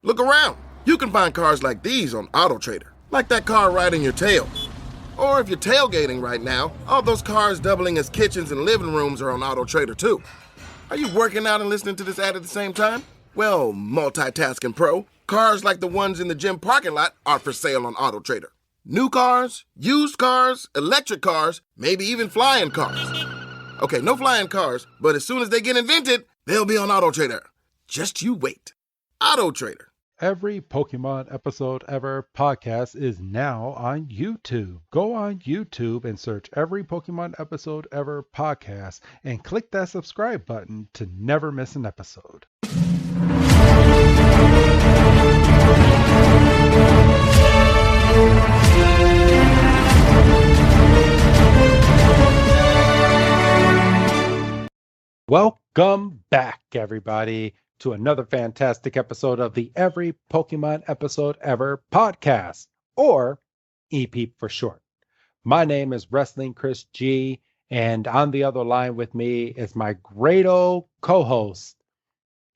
Look around. You can find cars like these on AutoTrader, like that car riding your tail. Or if you're tailgating right now, all those cars doubling as kitchens and living rooms are on AutoTrader too. Are you working out and listening to this ad at the same time? Well, multitasking pro, cars like the ones in the gym parking lot are for sale on AutoTrader. New cars, used cars, electric cars, maybe even flying cars. Okay, no flying cars, but as soon as they get invented, they'll be on AutoTrader. Just you wait. AutoTrader. Every Pokemon Episode Ever podcast is now on YouTube. Go on YouTube and search Every Pokemon Episode Ever podcast and click that subscribe button to never miss an episode. Welcome back, everybody, to another fantastic episode of the Every Pokemon Episode Ever podcast, or EPEEP for short. My name is Wrestling Chris G, and on the other line with me is my great old co-host.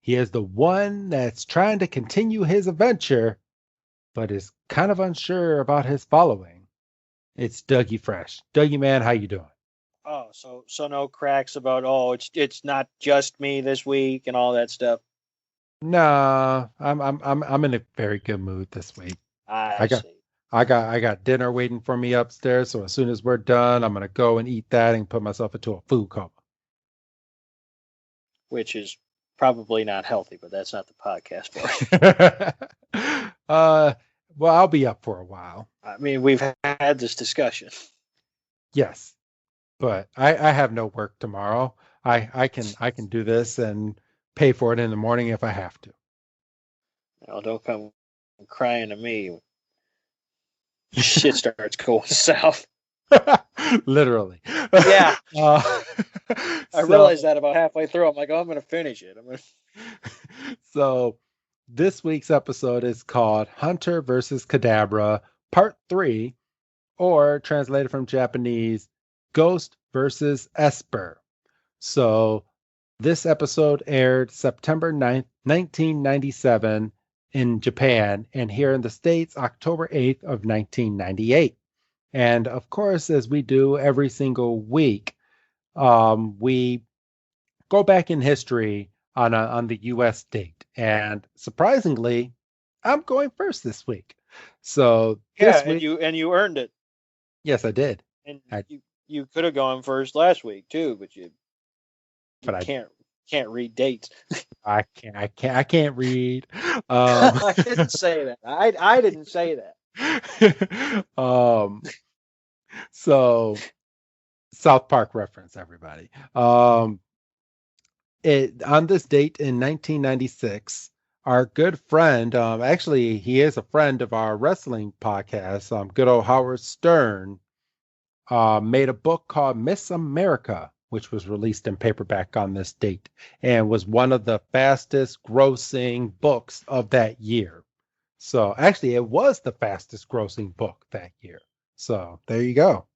He is the one that's trying to continue his adventure, but is kind of unsure about his following. It's Dougie Fresh. Dougie, man, how you doing? Oh, so no cracks about it's not just me this week and all that stuff. Nah, I'm in a very good mood this week. I see. I got dinner waiting for me upstairs, so as soon as we're done, I'm gonna go and eat that and put myself into a food coma. Which is probably not healthy, but that's not the podcast for. Well, I'll be up for a while. I mean, we've had this discussion. Yes, but I have no work tomorrow. I can do this and pay for it in the morning if I have to. Don't come crying to me. Shit starts going south. Literally. Yeah. I realized that about halfway through. I'm like, I'm going to finish it. So this week's episode is called Hunter vs. Kadabra, Part 3, or translated from Japanese, Ghost vs. Esper. So this episode aired September 9th, 1997 in Japan, and here in the States, October 8th of 1998. And of course, as we do every single week, we go back in history on the U.S. date. And surprisingly, I'm going first this week. So this week, and you earned it. Yes, I did. And you could have gone first last week too, but you can't read dates. I can't read. I didn't say that. I didn't say that. So South Park reference, everybody. On this date in 1996, our good friend, actually he is a friend of our wrestling podcast, good old Howard Stern, made a book called Miss America, which was released in paperback on this date and was one of the fastest grossing books of that year. So actually, it was the fastest grossing book that year. So there you go.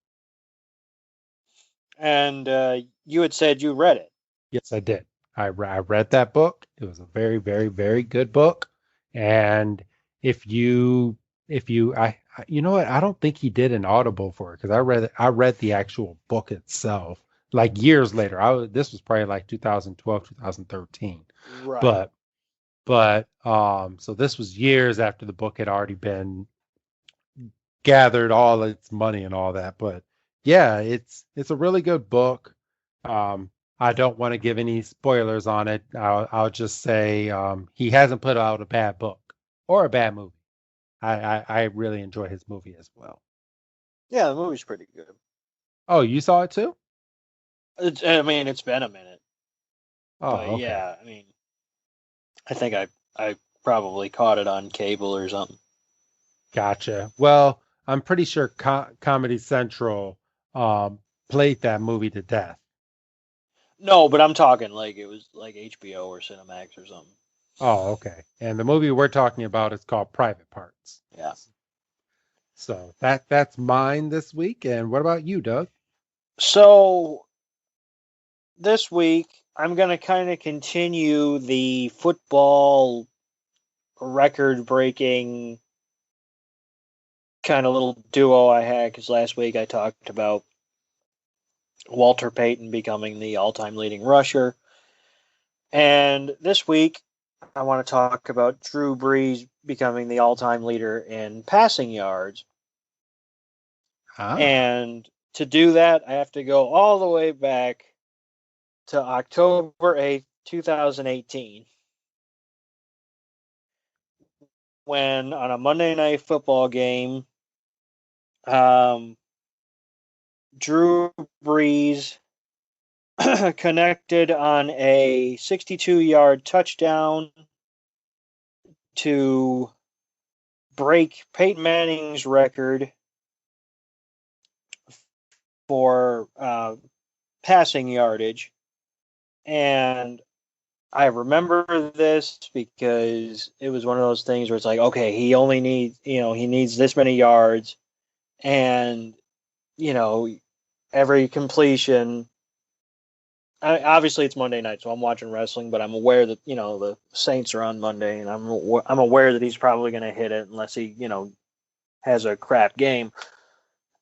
And you had said you read it. Yes, I did. I read that book. It was a very, very, very good book. And you know what? I don't think he did an Audible for it because I read the actual book itself like years later. This was probably like 2012, 2013. Right. But so this was years after the book had already been gathered all its money and all that. But yeah, it's a really good book. I don't want to give any spoilers on it. I'll just say he hasn't put out a bad book or a bad movie. I really enjoy his movie as well. Yeah, the movie's pretty good. Oh, you saw it too? It's been a minute. Oh, but okay. Yeah, I think I probably caught it on cable or something. Gotcha. Well, I'm pretty sure Comedy Central played that movie to death. No, but I'm talking like it was like HBO or Cinemax or something. Oh, okay. And the movie we're talking about is called Private Parts. Yeah. So that's mine this week. And what about you, Doug? So this week I'm going to kind of continue the football record-breaking kind of little duo I had, because last week I talked about Walter Payton becoming the all-time leading rusher. And this week, I want to talk about Drew Brees becoming the all-time leader in passing yards. And to do that, I have to go all the way back to October 8th, 2018, when on a Monday Night Football game, Drew Brees connected on a 62-yard touchdown to break Peyton Manning's record for passing yardage. And I remember this because it was one of those things where it's like, okay, he only needs, he needs this many yards, and, every completion. Obviously, it's Monday night, so I'm watching wrestling, but I'm aware that, the Saints are on Monday, and I'm aware that he's probably going to hit it unless he, has a crap game.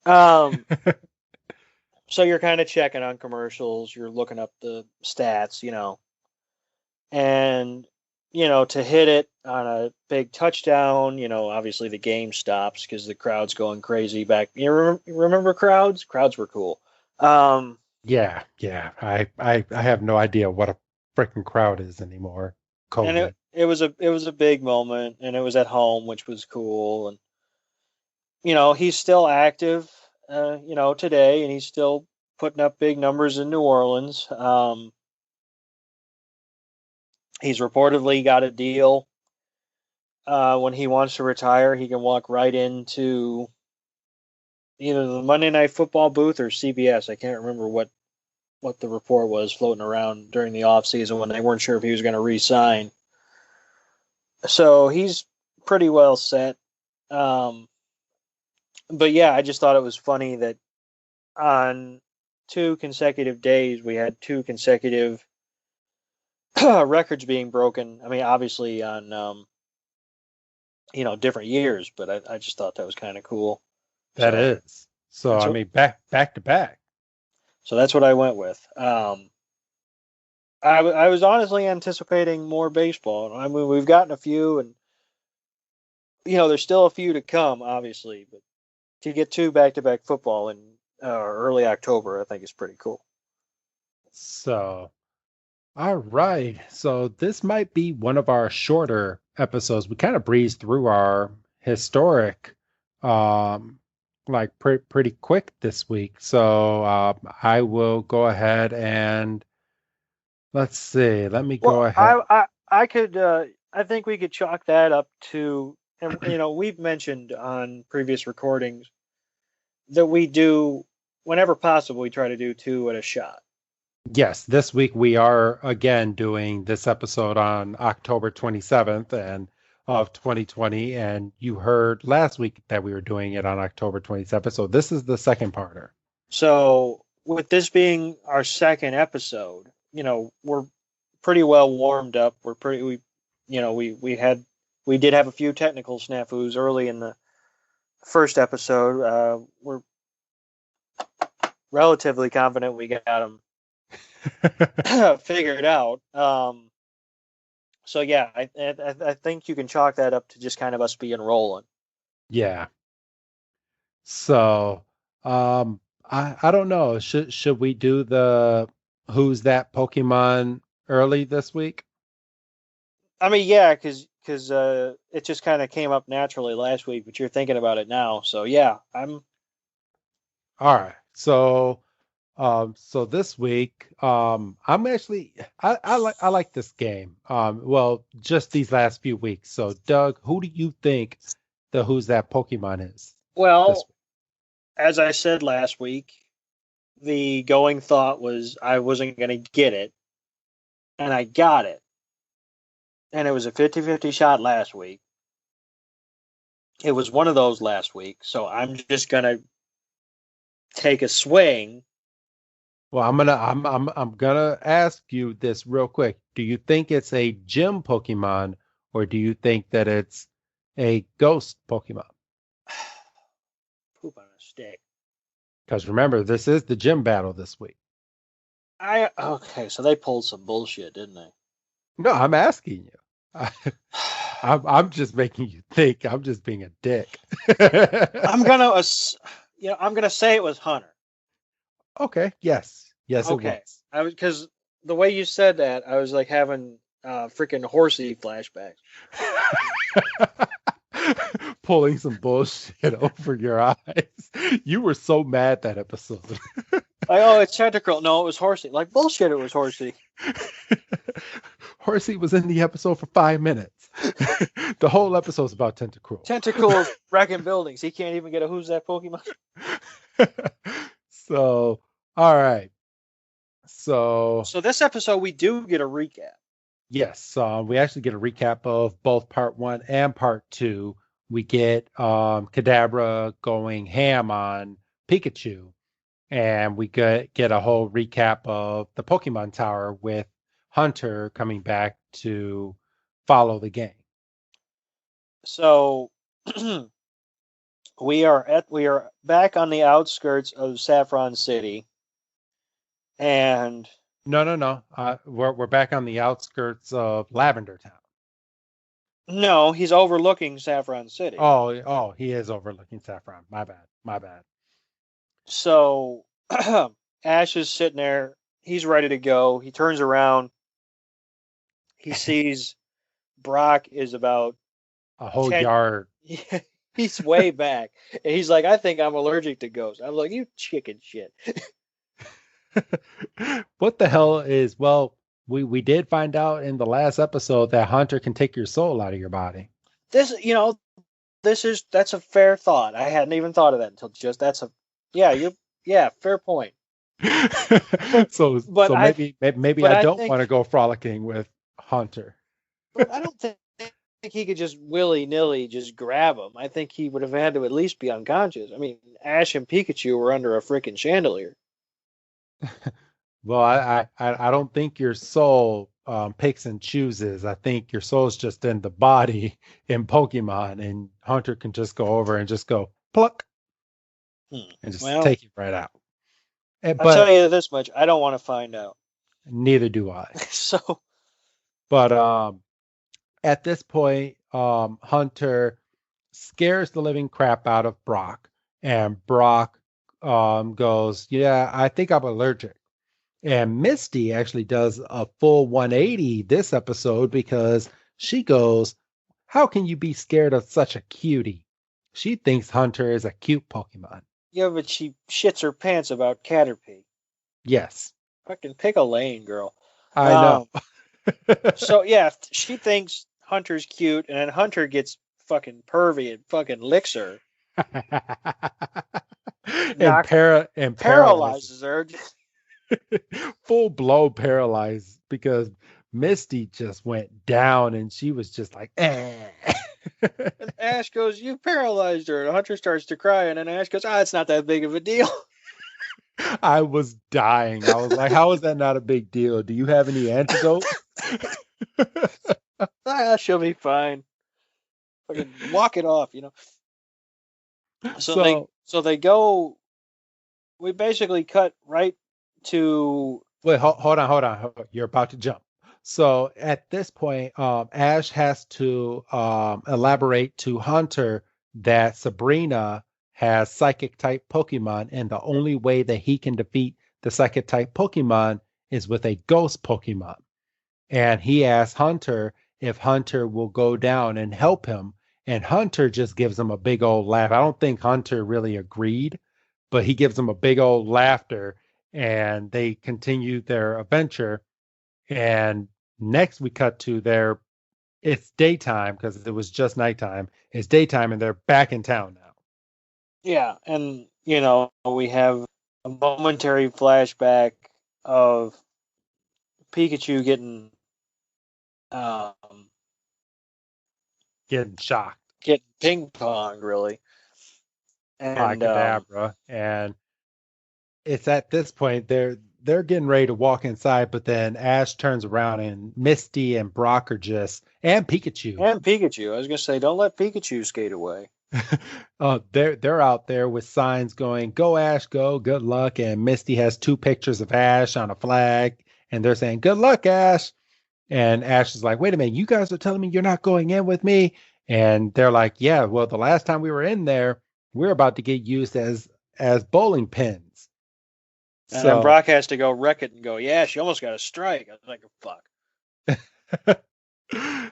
So you're kind of checking on commercials, you're looking up the stats, and, to hit it on a big touchdown, obviously the game stops because the crowd's going crazy back. You remember crowds? Crowds were cool. Yeah. I have no idea what a freaking crowd is anymore. COVID. And it was a big moment, and it was at home, which was cool. And he's still active, today, and he's still putting up big numbers in New Orleans. He's reportedly got a deal. When he wants to retire, he can walk right into either the Monday Night Football booth or CBS. I can't remember what the report was floating around during the offseason when they weren't sure if he was going to re-sign. So he's pretty well set. But yeah, I just thought it was funny that on 2 consecutive days we had 2 consecutive records being broken. I mean, obviously on different years, but I just thought that was kind of cool. That is. So I mean, back to back. So that's what I went with. I was honestly anticipating more baseball. I mean, we've gotten a few, and there's still a few to come, obviously. But to get 2 back-to-back football in early October, I think is pretty cool. So, all right. So this might be one of our shorter episodes. We kind of breezed through our historic, pretty quick this week. So I will go ahead and let's see. Let me go ahead. I could. I think we could chalk that up to, and we've mentioned on previous recordings that we do, whenever possible, we try to do 2 at a shot. Yes, this week we are again doing this episode on October 27th of 2020, and you heard last week that we were doing it on October 27th. So this is the second parter. So with this being our second episode, we're pretty well warmed up. We did have a few technical snafus early in the first episode. We're relatively confident we got them figured out. So yeah, I think you can chalk that up to just kind of us being rolling. Yeah. So I don't know. Should we do the Who's That Pokemon early this week? I mean, yeah, because it just kind of came up naturally last week, but you're thinking about it now. So yeah, I'm all right. So this week, I'm actually I like this game. Well, just these last few weeks. So Doug, who do you think the Who's That Pokemon is? Well, as I said last week, the going thought was I wasn't going to get it, and I got it. And it was a 50-50 shot last week. It was one of those last week, so I'm just going to take a swing. Well, I'm gonna ask you this real quick. Do you think it's a gym Pokemon or do you think that it's a ghost Pokemon? Poop on a stick. Because remember, this is the gym battle this week. Okay, so they pulled some bullshit, didn't they? No, I'm asking you. I'm just making you think. I'm just being a dick. I'm gonna say it was Hunter. Okay. Yes. Yes, Okay, it was. I was because the way you said that, I was like having freaking horsey flashbacks. Pulling some bullshit over your eyes. You were so mad that episode. Like, oh, it's tentacle. No, it was horsey. Like bullshit, it was horsey. Horsey was in the episode for 5 minutes. The whole episode's about Tentacruel. Tentacles wrecking buildings. He can't even get a who's that Pokemon. So, all right. So this episode we do get a recap. yes, we actually get a recap of both part 1 and part 2. We get Kadabra going ham on Pikachu, and we get a whole recap of the Pokemon Tower with Hunter coming back to follow the game. So we are back on the outskirts of Saffron City, and No. We're back on the outskirts of Lavender Town. no, he's overlooking Saffron City. Oh, he is overlooking Saffron. My bad. So Ash is sitting there. He's ready to go. He turns around. He sees Brock is about A whole yard. He's way back. And he's like, I think I'm allergic to ghosts. I'm like, you chicken shit. What the hell is, well, we did find out in the last episode that Hunter can take your soul out of your body. That's a fair thought. I hadn't even thought of that until just fair point. So maybe I don't want to go frolicking with Hunter. But I don't think he could just willy-nilly just grab him. I think he would have had to at least be unconscious. I mean, Ash and Pikachu were under a freaking chandelier. Well, I don't think your soul picks and chooses. I think your soul's just in the body in Pokemon, and Hunter can just go over and just go pluck and just take it right out. I'll tell you this much: I don't want to find out. Neither do I. But at this point, Hunter scares the living crap out of Brock, and Brock goes, "Yeah, I think I'm allergic." And Misty actually does a full 180 this episode because she goes, "How can you be scared of such a cutie?" She thinks Hunter is a cute Pokemon. Yeah, but she shits her pants about Caterpie. Yes. Fucking pick a lane, girl. I know. So yeah, she thinks Hunter's cute, and then Hunter gets fucking pervy and fucking licks her. and paralyzes her. Full blow paralyzed because Misty just went down and she was just like, eh. And Ash goes, "You paralyzed her." And Hunter starts to cry, and then Ash goes, "It's not that big of a deal." I was dying. I was like, how is that not a big deal? Do you have any antidote? She'll be fine. Fucking walk it off, you know. So they go. We basically cut right to. Wait, hold on. You're about to jump. So at this point, Ash has to elaborate to Hunter that Sabrina has psychic type Pokemon, and the only way that he can defeat the psychic type Pokemon is with a ghost Pokemon. And he asks Hunter if Hunter will go down and help him, and Hunter just gives him a big old laugh. I don't think Hunter really agreed, but he gives him a big old laughter, and they continue their adventure. And next we cut to it's daytime because it was just nighttime. It's daytime and they're back in town now. Yeah, and we have a momentary flashback of Pikachu getting shocked, getting ping ponged, really, and by Kadabra. And it's at this point they're getting ready to walk inside, but then Ash turns around and Misty and Brock are just, and Pikachu. And Pikachu. I was gonna say, don't let Pikachu skate away. They're out there with signs going, "Go Ash, go, good luck." And Misty has 2 pictures of Ash on a flag, and they're saying, "Good luck, Ash." And Ash is like, "Wait a minute, you guys are telling me you're not going in with me?" And they're like, "Yeah, well, the last time we were in there, we're about to get used as bowling pins." And then Brock has to go wreck it and go, "Yeah, she almost got a strike." I was like, "Fuck."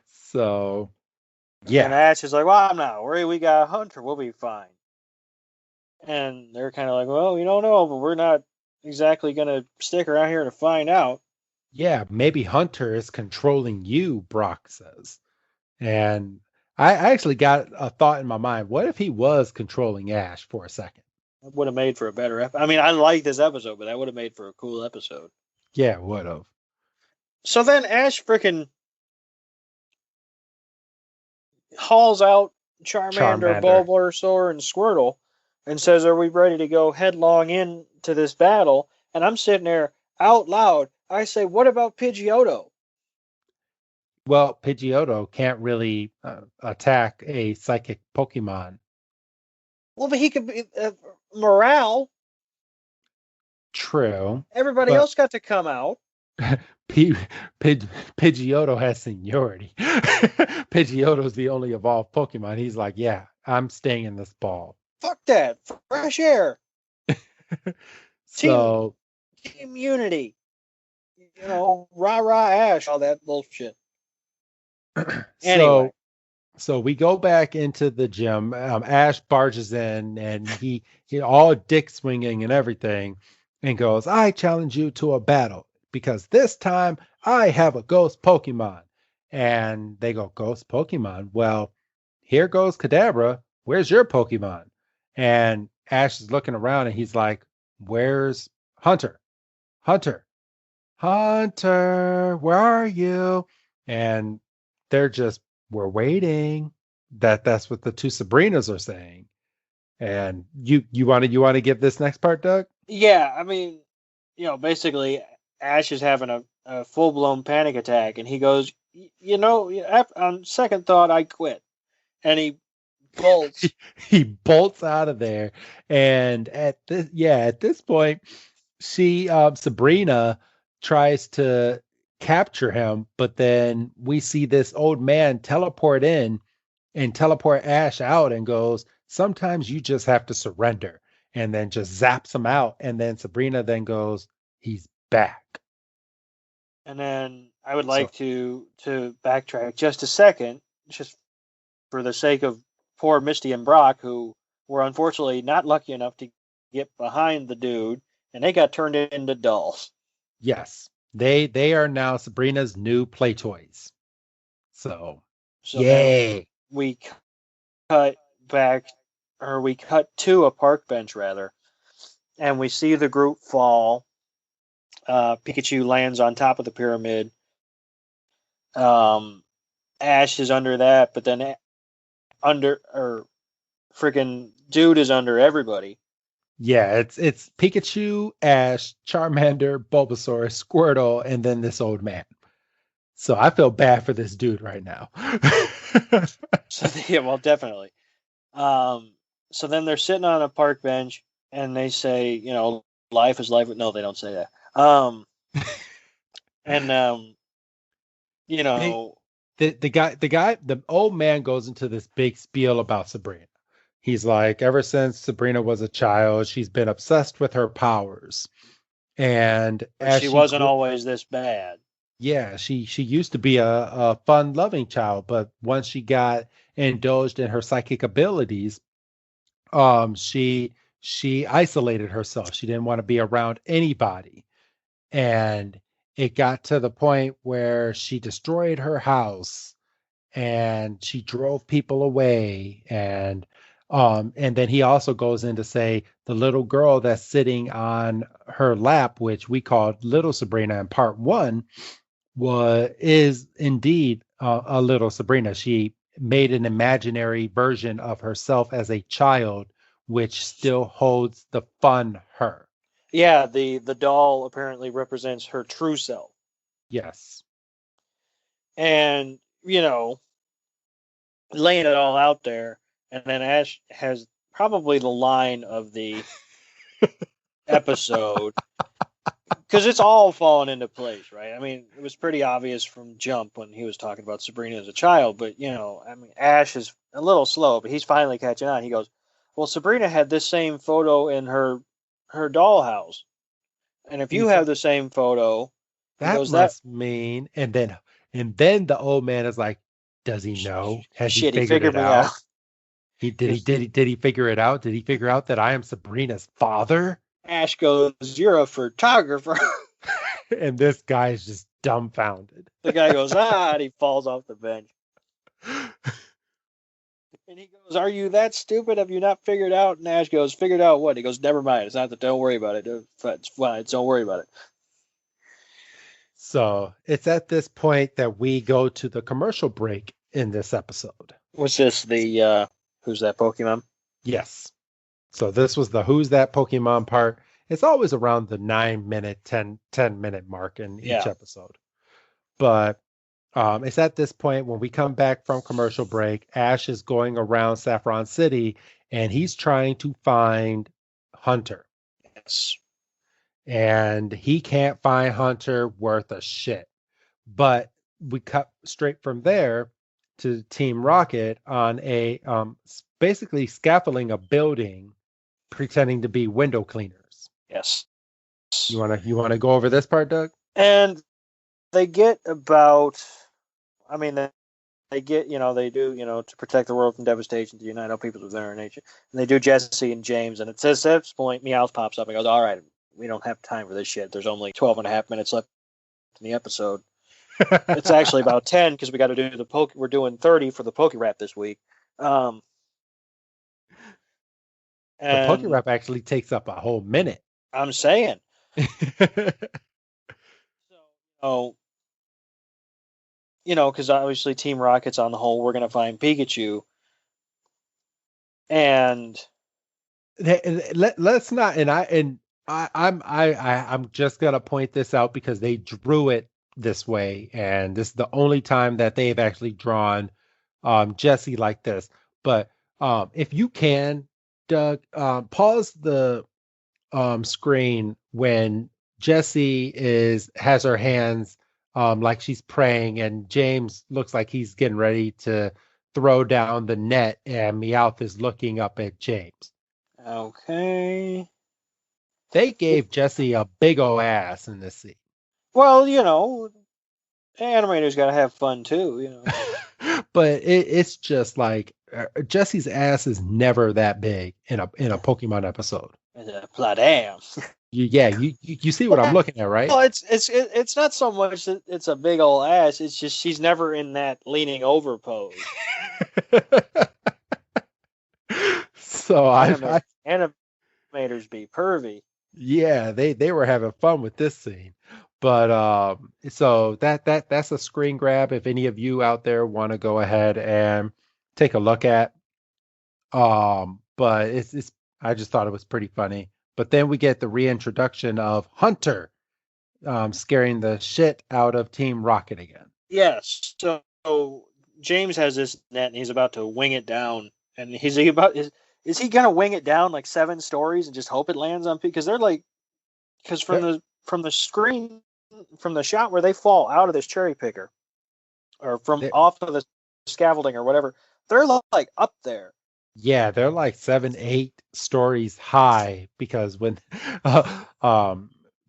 So, And yeah, Ash is like, "Well, I'm not worried. We got Hunter. We'll be fine." And they're kind of like, "Well, we don't know, but we're not exactly gonna stick around here to find out." yeah, maybe Hunter is controlling you, Brock says. And I actually got a thought in my mind. What if he was controlling Ash for a second? That would have made for a better I mean, I like this episode, but that would have made for a cool episode. Yeah, would have. So then Ash freaking hauls out Charmander, Bulbasaur, and Squirtle and says, "Are we ready to go headlong into this battle?" And I'm sitting there out loud. I say, "What about Pidgeotto?" Well, Pidgeotto can't really attack a psychic Pokemon. Well, but he could be morale. True. Everybody else got to come out. Pidgeotto has seniority. Pidgeotto's the only evolved Pokemon. He's like, yeah, I'm staying in this ball. Fuck that. Fresh air. So team unity. You know, rah rah Ash, all that bullshit. Anyway. So we go back into the gym. Ash barges in and he all dick swinging and everything and goes, "I challenge you to a battle because this time I have a ghost Pokemon." And they go, "Ghost Pokemon? Well, here goes Kadabra. Where's your Pokemon?" And Ash is looking around and he's like, "Where's Hunter? Hunter, Hunter, where are you?" And they're just, "We're waiting." That's what the 2 Sabrinas are saying. And you want to give this next part, Doug? Yeah, I mean, basically Ash is having a full blown panic attack, and he goes, on second thought, I quit, and he bolts. He bolts out of there, and at this point, Sabrina tries to capture him, but then we see this old man teleport in and teleport Ash out and goes, "Sometimes you just have to surrender," and then just zaps him out. And then Sabrina then goes, "He's back." And then I would like to backtrack just a second, just for the sake of poor Misty and Brock, who were unfortunately not lucky enough to get behind the dude, and they got turned into dolls. Yes. They are now Sabrina's new play toys. So yay. We cut to a park bench rather, and we see the group fall. Pikachu lands on top of the pyramid. Ash is under that, but then freaking dude is under everybody. Yeah, it's Pikachu, Ash, Charmander, Bulbasaur, Squirtle, and then this old man. So I feel bad for this dude right now. Yeah, well, definitely. So then they're sitting on a park bench, and they say, life is life. No, they don't say that. The old man goes into this big spiel about Sabrina. He's like, ever since Sabrina was a child, she's been obsessed with her powers. And as she wasn't always this bad. Yeah, she used to be a fun, loving child, but once she got indulged in her psychic abilities, she isolated herself. She didn't want to be around anybody. And it got to the point where she destroyed her house and she drove people away. And then he also goes in to say the little girl that's sitting on her lap, which we called Little Sabrina in part 1, is indeed a little Sabrina. She made an imaginary version of herself as a child, which still holds the fun her. Yeah, the doll apparently represents her true self. Yes. And, laying it all out there, and then Ash has probably the line of the episode, because it's all fallen into place, right? I mean, it was pretty obvious from jump when he was talking about Sabrina as a child, but I mean, Ash is a little slow, but he's finally catching on. He goes, "Well, Sabrina had this same photo in her dollhouse, and if you He's like, have the same photo," he that goes, "that must mean, and then the old man is like, does he know? Has he shit, he figured figured it me out." out? Did he figure it out? Did he figure out that I am Sabrina's father? Ash goes, "You're a photographer." And this guy is just dumbfounded. The guy goes, "Ah," and he falls off the bench. And he goes, "Are you that stupid? Have you not figured out?" And Ash goes, "Figured out what?" He goes, "Never mind. It's not that. Don't worry about it. It's fine. Don't worry about it." So it's at this point that we go to the commercial break in this episode. What's this? The who's that Pokemon? Yes. So this was the Who's That Pokemon part. It's always around the 9 minute, 10 minute mark in each Yeah. episode. But it's at this point when we come back from commercial break, Ash is going around Saffron City and he's trying to find Hunter. Yes. And he can't find Hunter worth a shit. But we cut straight from there to Team Rocket on a basically scaffolding a building, pretending to be window cleaners. Yes. You wanna go over this part, Doug? And they get about. I mean, they get. They do. To protect the world from devastation, to unite all peoples with their nature. And they do Jesse and James. And at this point, Meowth pops up and goes, "All right, we don't have time for this shit. There's only 12 and a half minutes left in the episode." It's actually about 10 because we got to do the poke. We're doing 30 for the Poke Rap this week. The Poke Rap actually takes up a whole minute. I'm saying. So, because obviously Team Rocket's on the whole, we're going to find Pikachu. And let's not. I'm just gonna point this out because they drew it this way, and this is the only time that they've actually drawn Jesse like this. But if you can, Doug, pause the screen when Jessie has her hands like she's praying, and James looks like he's getting ready to throw down the net, and Meowth is looking up at James. Okay. They gave Jessie a big ol' ass in this scene. Well, animators got to have fun too, But it's just like Jessie's ass is never that big in a Pokemon episode. Damn. You see what I'm looking at, right? Well, it's not so much that it's a big old ass. It's just she's never in that leaning over pose. So animators be pervy. Yeah, they were having fun with this scene. But so that's a screen grab if any of you out there want to go ahead and take a look at. But it's I just thought it was pretty funny. But then we get the reintroduction of Hunter scaring the shit out of Team Rocket again. Yes. So James has this net and he's about to wing it down. And is he gonna wing it down like 7 stories and just hope it lands on people? Because from the screen, from the shot where they fall out of this cherry picker, or off of the scaffolding or whatever, they're like up there. Yeah, they're like 7, 8 stories high because when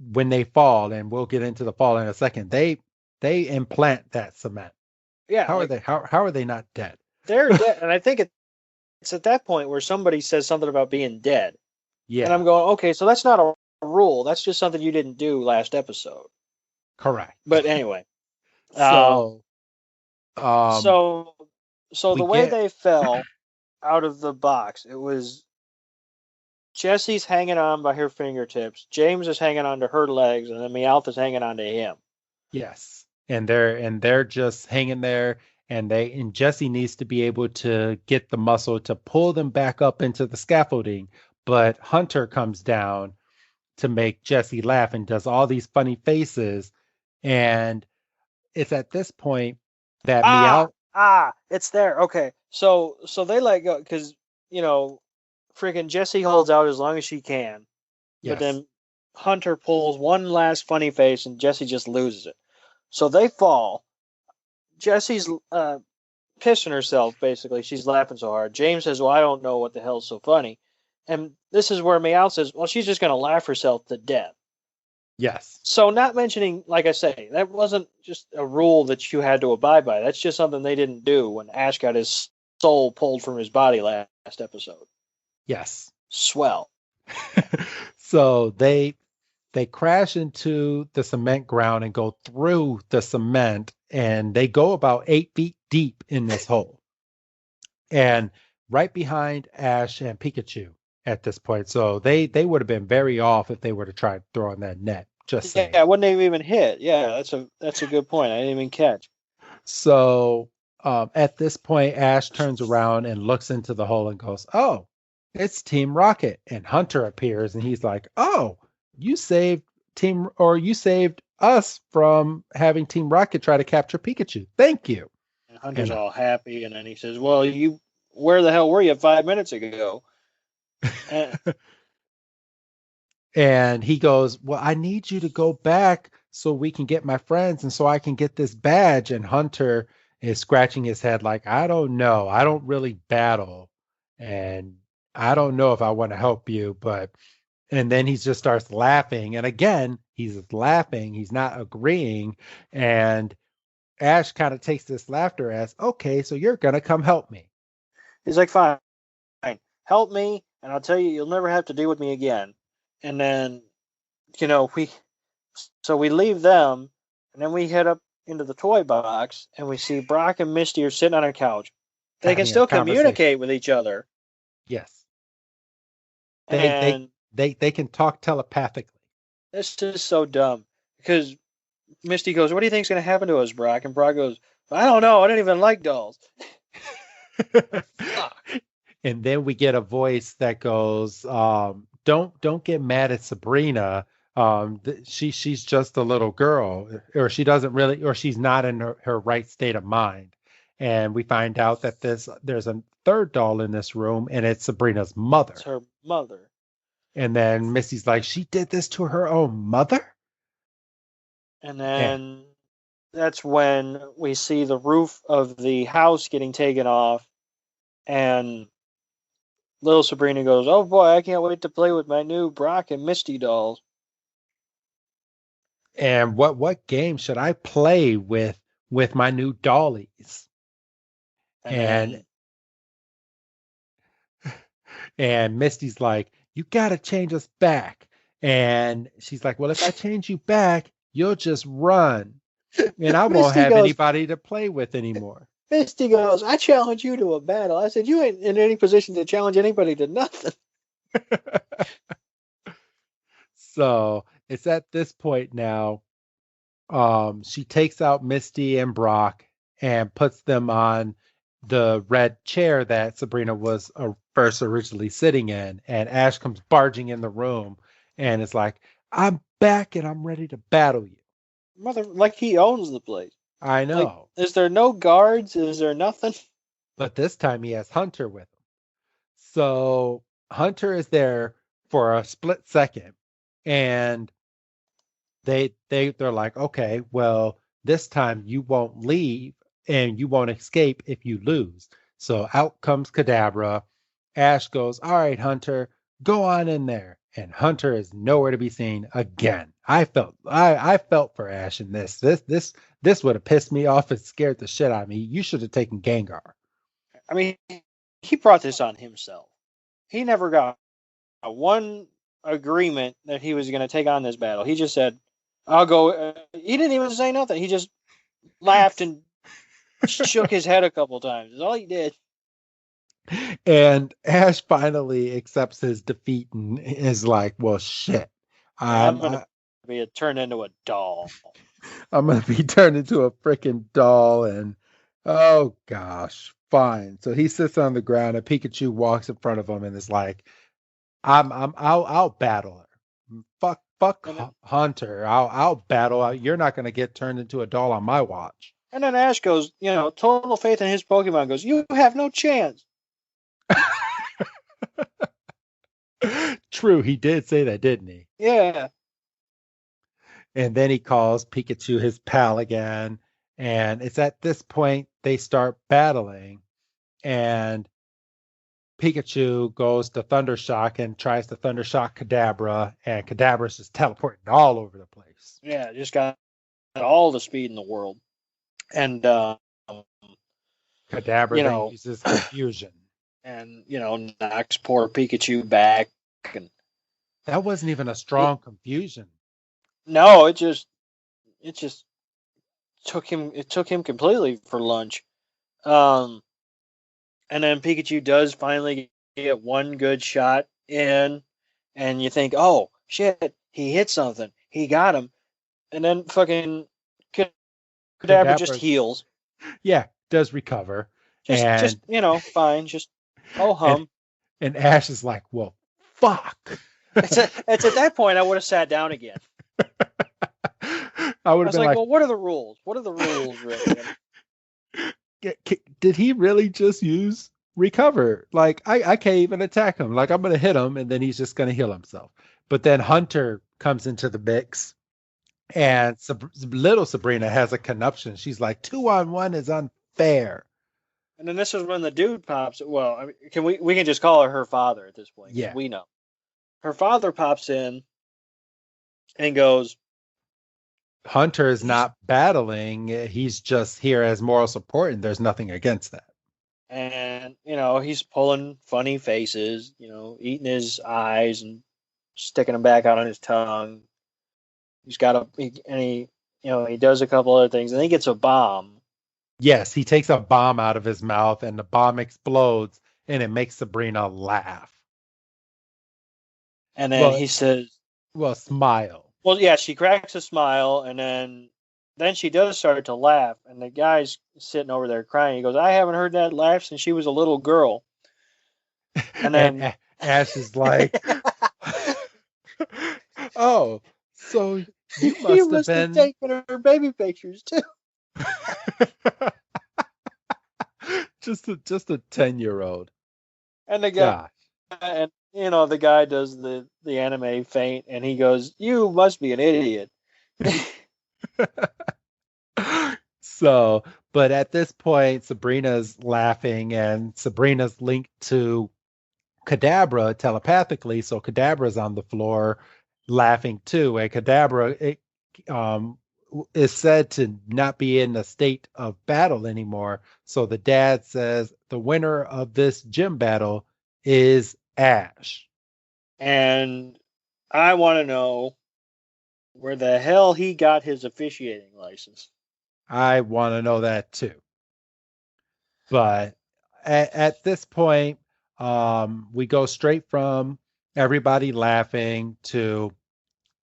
they fall, and we'll get into the fall in a second, they implant that cement. Yeah. How are they not dead? They're dead, and I think it's at that point where somebody says something about being dead. Yeah. And I'm going, okay, so that's not a rule. That's just something you didn't do last episode. Correct. But anyway. So the way they fell out of the box, it was Jessie's hanging on by her fingertips, James is hanging on to her legs, and then Meowth is hanging on to him. Yes. And they're just hanging there, and Jessie needs to be able to get the muscle to pull them back up into the scaffolding, but Hunter comes down to make Jesse laugh and does all these funny faces. And it's at this point that Meow. It's there. Okay, so they let go because freaking Jesse holds out as long as she can, but Yes. then Hunter pulls one last funny face and Jesse just loses it. So they fall. Jesse's pissing herself, basically. She's laughing so hard. James says, well, I don't know what the hell's so funny. And this is where Meow says, well, she's just going to laugh herself to death. Yes. So not mentioning, like I say, that wasn't just a rule that you had to abide by. That's just something they didn't do when Ash got his soul pulled from his body last episode. Yes. Swell. So they crash into the cement ground and go through the cement, and they go about 8 feet deep in this hole. And right behind Ash and Pikachu at this point. So they would have been very off if they were to try throwing that net. Just saying. Yeah, wouldn't have even hit. Yeah, that's a good point. I didn't even catch. So at this point, Ash turns around and looks into the hole and goes, "Oh, it's Team Rocket." And Hunter appears and he's like, "Oh, you saved us from having Team Rocket try to capture Pikachu. Thank you." And Hunter's all happy, and then he says, "Well, where the hell were you 5 minutes ago?" And he goes, "Well, I need you to go back so we can get my friends and so I can get this badge." And Hunter is scratching his head like, "I don't know. I don't really battle. And I don't know if I want to help you." And then he just starts laughing. And again, he's laughing. He's not agreeing. And Ash kind of takes this laughter as, "Okay, so you're going to come help me." He's like, "Fine. Help me, and I'll tell you, you'll never have to deal with me again." And then, we leave them, and then we head up into the toy box, and we see Brock and Misty are sitting on a couch. They can still communicate with each other. Yes. They can talk telepathically. This is so dumb, because Misty goes, "What do you think's going to happen to us, Brock?" And Brock goes, "I don't know. I don't even like dolls." And then we get a voice that goes, don't get mad at Sabrina. She's just a little girl, or she doesn't really, or she's not in her right state of mind." And we find out that there's a third doll in this room, and it's Sabrina's mother. It's her mother. And then Missy's like, "She did this to her own mother?" And then that's when we see the roof of the house getting taken off, and little Sabrina goes, "Oh boy, I can't wait to play with my new Brock and Misty dolls." And what game should I play with my new dollies? And Misty's like, "You got to change us back." And she's like, "Well, if I change you back, you'll just run. And I won't have anybody to play with anymore." Misty goes, "I challenge you to a battle." I said, "You ain't in any position to challenge anybody to nothing." So it's at this point now, she takes out Misty and Brock and puts them on the red chair that Sabrina was first originally sitting in. And Ash comes barging in the room and is like, "I'm back and I'm ready to battle you." Mother, like he owns the place. I know. Like, is there no guards? Is there nothing? But this time he has Hunter with him. So Hunter is there for a split second, and they're like, "Okay, well, this time you won't leave and you won't escape if you lose." So out comes Kadabra. Ash goes, "All right, Hunter, go on in there." And Hunter is nowhere to be seen again. I felt for Ash in this. This would have pissed me off and scared the shit out of me. You should have taken Gengar. I mean, he brought this on himself. He never got one agreement that he was going to take on this battle. He just said, "I'll go." He didn't even say nothing. He just laughed and shook his head a couple times. That's all he did. And Ash finally accepts his defeat and is like, "Well, shit. I'm going to be turned into a doll. I'm going to be turned into a freaking doll." And oh gosh, fine. So he sits on the ground and Pikachu walks in front of him and is like, I'll battle her. Fuck Hunter. I'll battle. You're not going to get turned into a doll on my watch. And then Ash goes, total faith in his Pokemon, goes, you have no chance. True, he did say that, didn't he? Yeah. And then he calls Pikachu his pal again. And it's at this point they start battling. And Pikachu goes to Thundershock and tries to Thundershock Kadabra. And Kadabra's just teleporting all over the place. Yeah, just got all the speed in the world. And, Kadabra then uses confusion. And, knocks poor Pikachu back. And that wasn't even a strong confusion. No, it just took him completely for lunch. And then Pikachu does finally get one good shot in, and you think, oh shit, he hit something, he got him, and then fucking Kadabra just heals. Yeah, does recover. Just fine. Just hum. And Ash is like, well, fuck. It's at that point I would have sat down again. I was like, well, what are the rules? What are the rules, really? Did he really just use recover? Like, I can't even attack him. Like, I'm going to hit him, and then he's just going to heal himself. But then Hunter comes into the mix, and little Sabrina has a conniption. She's like, 2-on-1 is unfair. And then this is when the dude pops. Well, I mean, we can just call her father at this point. Yeah, we know. Her father pops in and goes, Hunter is not battling. He's just here as moral support, and there's nothing against that. And, he's pulling funny faces, eating his eyes and sticking them back out on his tongue. He's got he does a couple other things, and then he gets a bomb. Yes, he takes a bomb out of his mouth, and the bomb explodes, and it makes Sabrina laugh. And then he says, well, smile. Well, yeah, she cracks a smile, and then she does start to laugh, and the guy's sitting over there crying. He goes, I haven't heard that laugh since she was a little girl. And then Ash is like, oh, so you must have taken her baby pictures too. just a 10-year-old. And the guy, and the guy does the anime feint, and he goes, "You must be an idiot." So, but at this point, Sabrina's laughing, and Sabrina's linked to Kadabra telepathically. So Kadabra's on the floor laughing too, and Kadabra is said to not be in a state of battle anymore. So the dad says the winner of this gym battle is Ash. And I want to know where the hell he got his officiating license. I want to know that too. But at this point, we go straight from everybody laughing to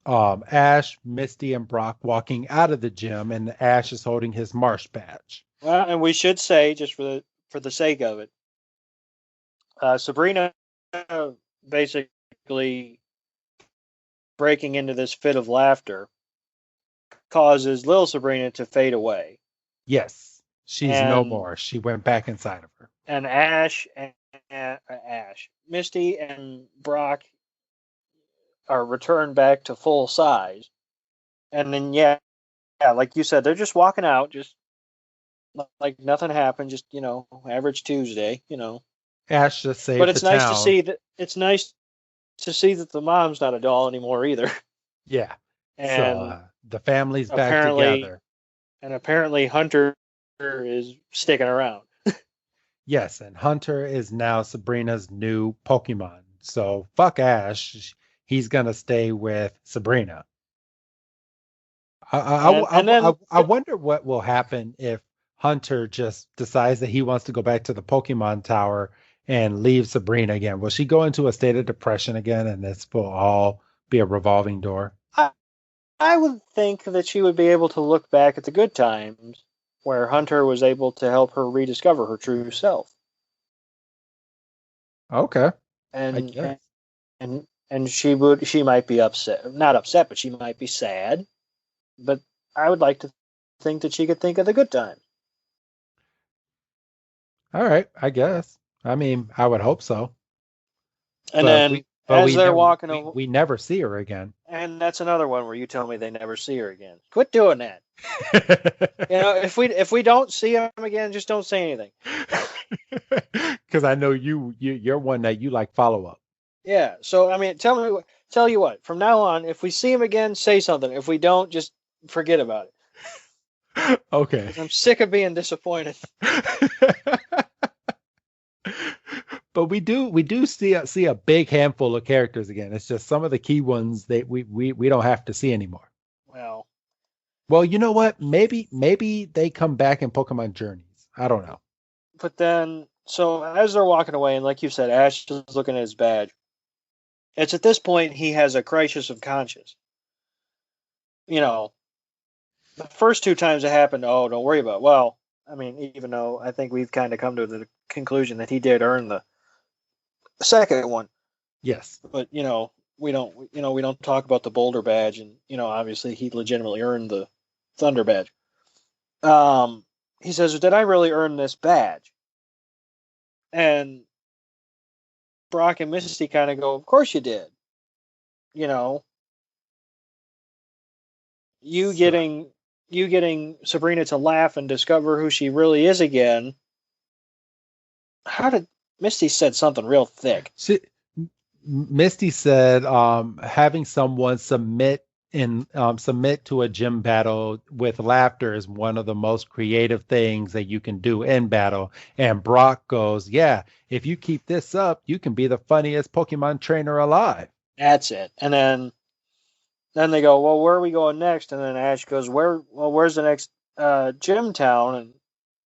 Ash, Misty, and Brock walking out of the gym, and Ash is holding his Marsh badge. Well, and we should say, just for the sake of it, Sabrina basically breaking into this fit of laughter causes little Sabrina to fade away. Yes, she's no more. She went back inside of her. And Ash, Misty, and Brock are returned back to full size. And then, yeah, like you said, they're just walking out, just like nothing happened, just, average Tuesday, Ash just saved But it's the nice town. to see that the mom's not a doll anymore either. Yeah. And so, the family's back together. And apparently Hunter is sticking around. Yes, and Hunter is now Sabrina's new Pokemon. So fuck Ash. He's going to stay with Sabrina. I wonder what will happen if Hunter just decides that he wants to go back to the Pokemon Tower and leave Sabrina again. Will she go into a state of depression again, and this will all be a revolving door? I would think that she would be able to look back at the good times where Hunter was able to help her rediscover her true self. Okay. And and she might be upset, not upset, but she might be sad. But I would like to think that she could think of the good times. All right, I guess. I mean, I would hope so. And then But as we they're never walking we, away, we never see her again. and that's another one where you tell me they never see her again. Quit doing that. If we don't see him again, just don't say anything. Because I know you're one that you like follow up. Yeah. So I mean, tell you what. From now on, if we see him again, say something. If we don't, just forget about it. Okay. I'm sick of being disappointed. But we do see a big handful of characters again. It's just some of the key ones that we don't have to see anymore. Well, you know what? Maybe they come back in Pokemon Journeys. I don't know. But then, so as they're walking away, and like you said, Ash is looking at his badge. It's at this point he has a crisis of conscience. The first two times it happened, oh, don't worry about it. Well, I mean, even though I think we've kind of come to the conclusion that he did earn the second one. Yes. But we don't talk about the Boulder badge, and obviously he legitimately earned the Thunder badge. He says, "Did I really earn this badge?" And Brock and Misty kind of go, "Of course you did." You getting Sabrina to laugh and discover who she really is again. How did Misty said something real thick? Misty said having someone submit to a gym battle with laughter is one of the most creative things that you can do in battle. And Brock goes, yeah, if you keep this up, you can be the funniest Pokemon trainer alive. That's it. And then they go, well, where are we going next? And then Ash goes, where's the next gym town? And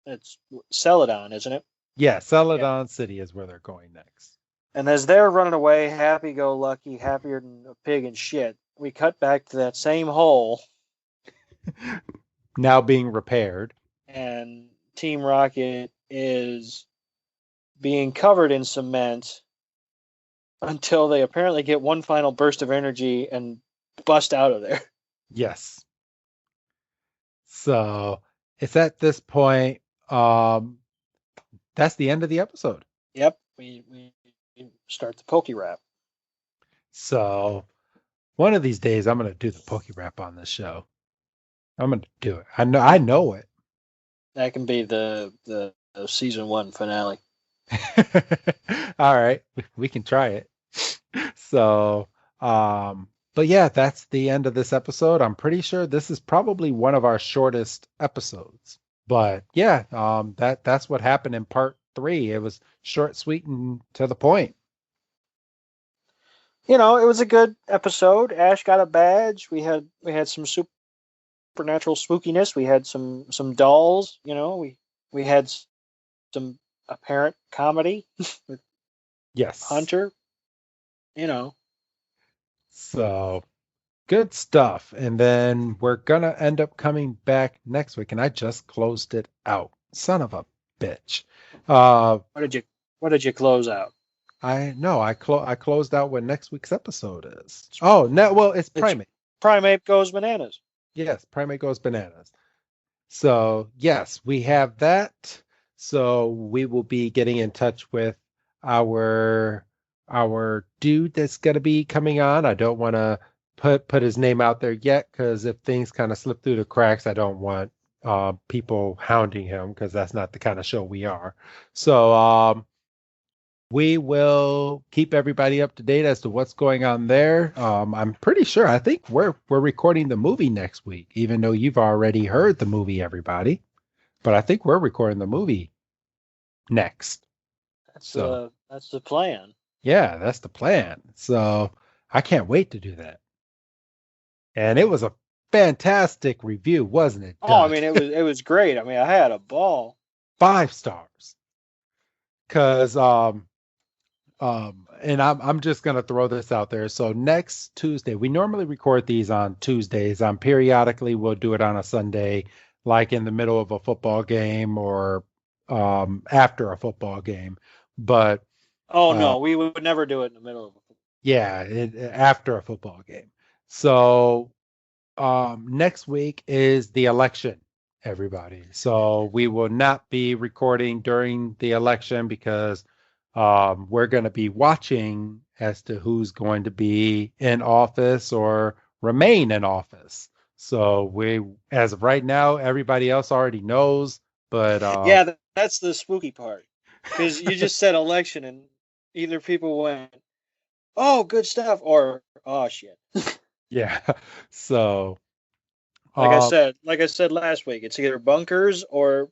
it's Celadon, isn't it? Yeah, Celadon City is where they're going next. And as they're running away, happy-go-lucky, happier than a pig in shit, we cut back to that same hole. Now being repaired. And Team Rocket is being covered in cement until they apparently get one final burst of energy and bust out of there. Yes. So it's at this point, that's the end of the episode. Yep. We start the Poke Rap. So one of these days I'm going to do the Poke Rap on this show. I'm going to do it. I know it. That can be the season 1 finale. All right. We can try it. So, but yeah, that's the end of this episode. I'm pretty sure this is probably one of our shortest episodes. But yeah, that's what happened in part 3. It was short, sweet, and to the point. It was a good episode. Ash got a badge. We had some supernatural spookiness. We had some dolls. We had some apparent comedy with Yes. Hunter. So good stuff. And then we're gonna end up coming back next week. And I just closed it out. Son of a bitch. What did you close out? I know. I closed out what next week's episode is. Oh no, well, it's Primate. Primate Goes Bananas. Yes, Primate Goes Bananas. So yes, we have that. So we will be getting in touch with our dude that's gonna be coming on. I don't want to put his name out there yet, because if things kind of slip through the cracks, I don't want people hounding him, because that's not the kind of show we are. So we will keep everybody up to date as to what's going on there. I'm pretty sure. I think we're recording the movie next week, even though you've already heard the movie, everybody. But I think we're recording the movie next. That's the plan. Yeah, that's the plan. So I can't wait to do that. And it was a fantastic review, wasn't it, Doug? Oh, I mean, it was great. I mean, I had a ball. 5 stars. Because and I'm just gonna throw this out there. So next Tuesday, we normally record these on Tuesdays. Periodically we'll do it on a Sunday, like in the middle of a football game or after a football game. But no, we would never do it in the middle of Yeah, after a football game. So next week is the election, everybody. So we will not be recording during the election because we're going to be watching as to who's going to be in office or remain in office. So as of right now, everybody else already knows, but Yeah, that's the spooky part. Because you just said election, and either people went, "Oh, good stuff," or "Oh shit." yeah. So Like um, I said last week, it's either bunkers or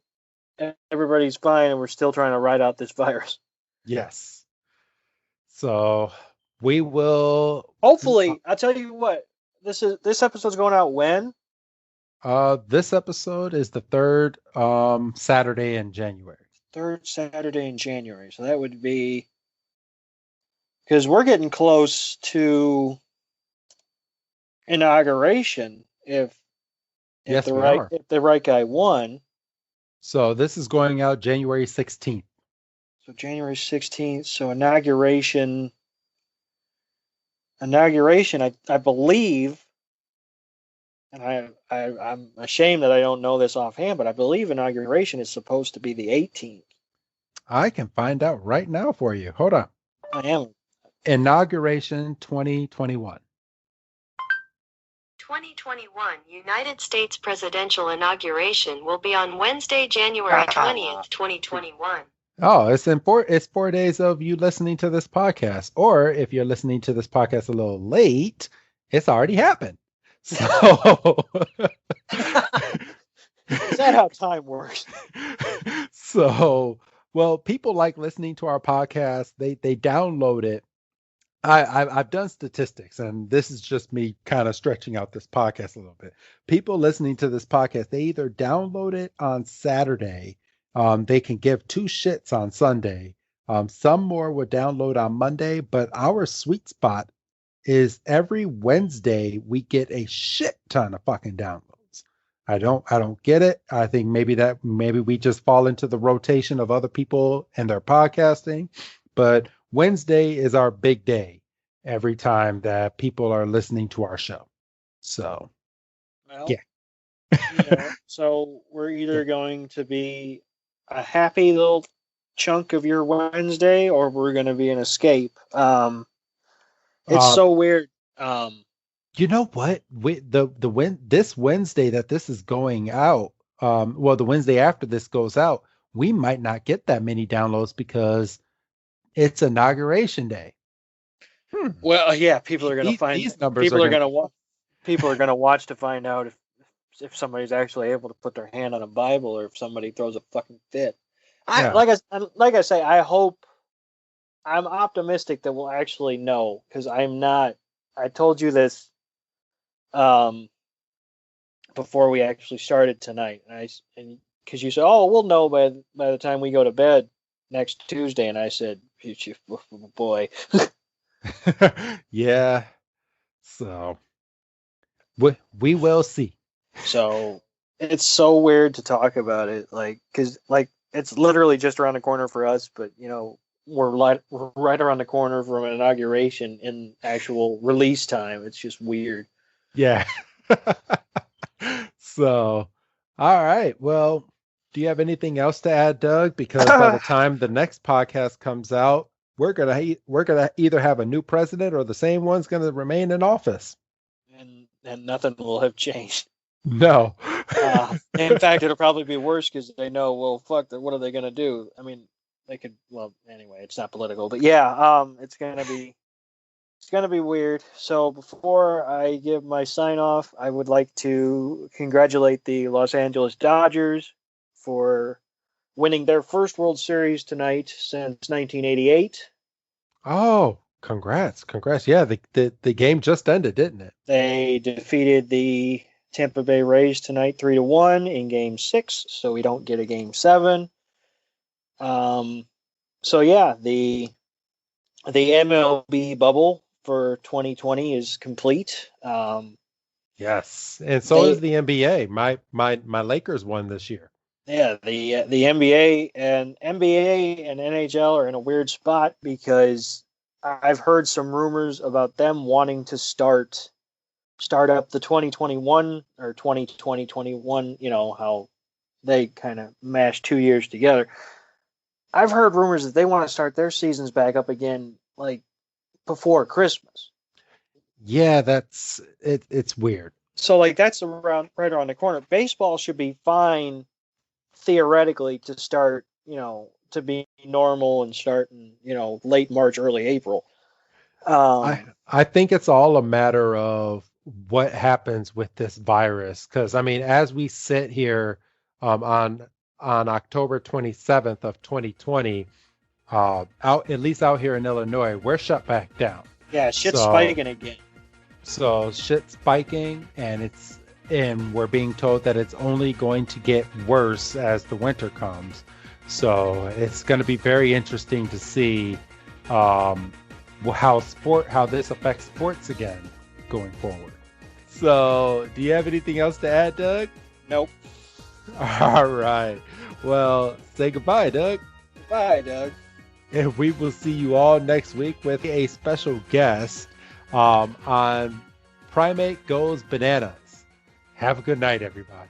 everybody's fine, and we're still trying to ride out this virus. yes. So we will. Hopefully, I'll tell you what. This episode's going out when? This episode is the third Saturday in January. Third Saturday in January. So that would be because we're getting close to inauguration Yes, we are. if the right guy won. So this is going out January 16th. So January 16th. So inauguration. I believe, and I'm ashamed that I don't know this offhand, but I believe inauguration is supposed to be the 18th. I can find out right now for you. Hold on. I am. Inauguration 2021. 2021 United States presidential inauguration will be on Wednesday, January 20th, 2021. Oh, it's 4 days of you listening to this podcast. Or if you're listening to this podcast a little late, it's already happened. So Is that how time works? So, well, people like listening to our podcast. They download it. I've done statistics, and this is just me kind of stretching out this podcast a little bit. People listening to this podcast, they either download it on Saturday. They can give two shits on Sunday. Some more would download on Monday, but our sweet spot is every Wednesday we get a shit ton of fucking downloads. I don't get it. I think maybe we just fall into the rotation of other people and their podcasting, but Wednesday is our big day every time that people are listening to our show. So, Well, yeah. so we're either going to be a happy little chunk of your Wednesday, or we're going to be an escape. It's so weird. You know what? This Wednesday that this is going out, well, the Wednesday after this goes out, we might not get that many downloads because it's inauguration day. Well, yeah, people are going to find these numbers people are are going to watch. People are going to watch to find out if somebody's actually able to put their hand on a Bible, or if somebody throws a fucking fit. Yeah. Like I say, I'm optimistic that we'll actually know, because I'm not. I told you this before we actually started tonight, and because you said, "Oh, we'll know by the time we go to bed next Tuesday," and I said, "Boy." Yeah. So we will see. So it's so weird to talk about it, because it's literally just around the corner for us, but we're right around the corner from an inauguration in actual release time. It's just weird. Yeah. So, all right. Well, do you have anything else to add, Doug? Because by the time the next podcast comes out, we're gonna either have a new president or the same one's gonna remain in office. And nothing will have changed. No. In fact, it'll probably be worse, because they know, well, fuck, what are they going to do? I mean, they could, well, anyway, it's not political, but yeah, it's going to be weird. So before I give my sign off, I would like to congratulate the Los Angeles Dodgers for winning their first World Series tonight since 1988. Oh, congrats. Yeah, the game just ended, didn't it? They defeated the Tampa Bay Rays tonight 3-1 in Game 6, so we don't get a Game 7. So yeah, the MLB bubble for 2020 is complete. Yes, and so is the NBA. My Lakers won this year. Yeah, the NBA and NHL are in a weird spot, because I've heard some rumors about them wanting to start up the 2021 or 2021, how they kind of mash 2 years together. I've heard rumors that they want to start their seasons back up again, like before Christmas. Yeah, that's it. It's weird. So, like, that's right around the corner. Baseball should be fine, theoretically, to start, to be normal and start in, late March, early April. I think it's all a matter of what happens with this virus. Because I mean, as we sit here on October 27th of 2020, out at least out here in Illinois, we're shut back down. Yeah, shit's So- spiking again. So shit's spiking, and we're being told that it's only going to get worse as the winter comes. So it's going to be very interesting to see how this affects sports again going forward. So, do you have anything else to add, Doug? Nope. All right. Well, say goodbye, Doug. Bye, Doug. And we will see you all next week with a special guest on Primate Goes Bananas. Have a good night, everybody.